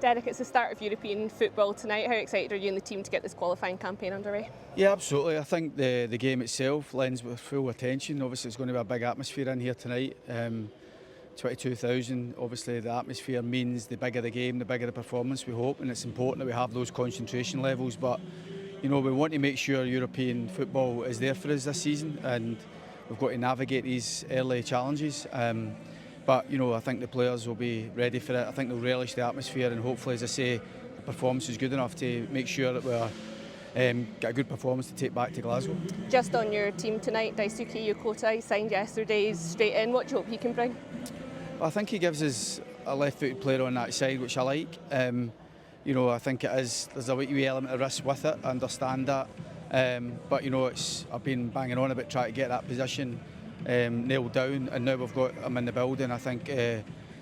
Derek, it's the start of European football tonight. How excited are you and the team to get this qualifying campaign underway? Yeah, absolutely. I think the game itself lends with full attention. Obviously, it's going to be a big atmosphere in here tonight. 22,000, obviously the atmosphere means the bigger the game, the bigger the performance, we hope, and it's important that we have those concentration levels. But you know, we want to make sure European football is there for us this season, and we've got to navigate these early challenges. But you know, I think the players will be ready for it. I think they'll relish the atmosphere, and hopefully, as I say, the performance is good enough to make sure that we're get a good performance to take back to Glasgow. Just on your team tonight, Daisuke Yokota, he signed yesterday, he's straight in. What do you hope he can bring? I think he gives us a left-footed player on that side, which I like. You know, I think there's a wee element of risk with it. I understand that, but you know, I've been banging on about trying to get that position nailed down, and now we've got him in the building. I think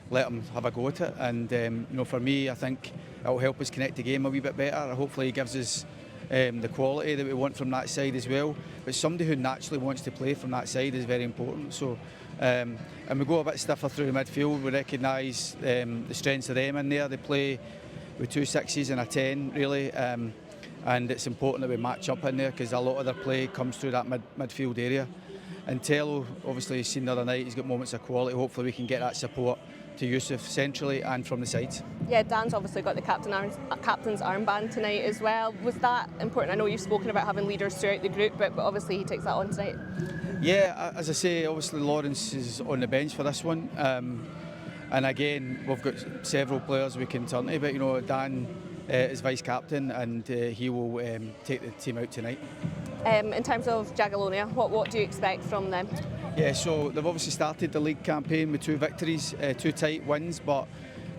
let him have a go at it, and you know, for me, I think it'll help us connect the game a wee bit better. Hopefully, he gives us the quality that we want from that side as well. But somebody who naturally wants to play from that side is very important. So, and we go a bit stiffer through the midfield. We recognise the strengths of them in there. They play with 2 6s and a 10 really, and it's important that we match up in there because a lot of their play comes through that midfield area. And Tello, obviously, you've seen the other night, he's got moments of quality. Hopefully, we can get that support to Yusuf centrally and from the sides. Yeah, Dan's obviously got the captain's armband tonight as well. Was that important? I know you've spoken about having leaders throughout the group, but obviously he takes that on tonight. Yeah, as I say, obviously Lawrence is on the bench for this one. And again, we've got several players we can turn to, but you know, Dan is vice-captain and he will take the team out tonight. In terms of Jagiellonia, what do you expect from them? Yeah, so they've obviously started the league campaign with 2 victories, 2 tight wins, but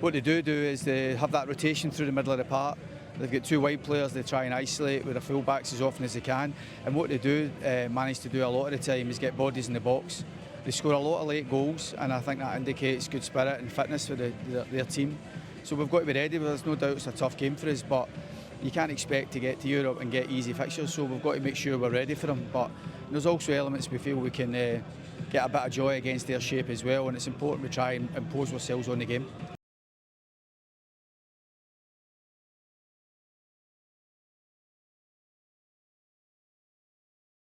what they do is they have that rotation through the middle of the park. They've got 2 wide players they try and isolate with their full-backs as often as they can, and what they do manage to do a lot of the time is get bodies in the box. They score a lot of late goals, and I think that indicates good spirit and fitness for their team. So we've got to be ready, but there's no doubt it's a tough game for us, but you can't expect to get to Europe and get easy fixtures, so we've got to make sure we're ready for them. But there's also elements we feel we can get a bit of joy against their shape as well, and it's important we try and impose ourselves on the game.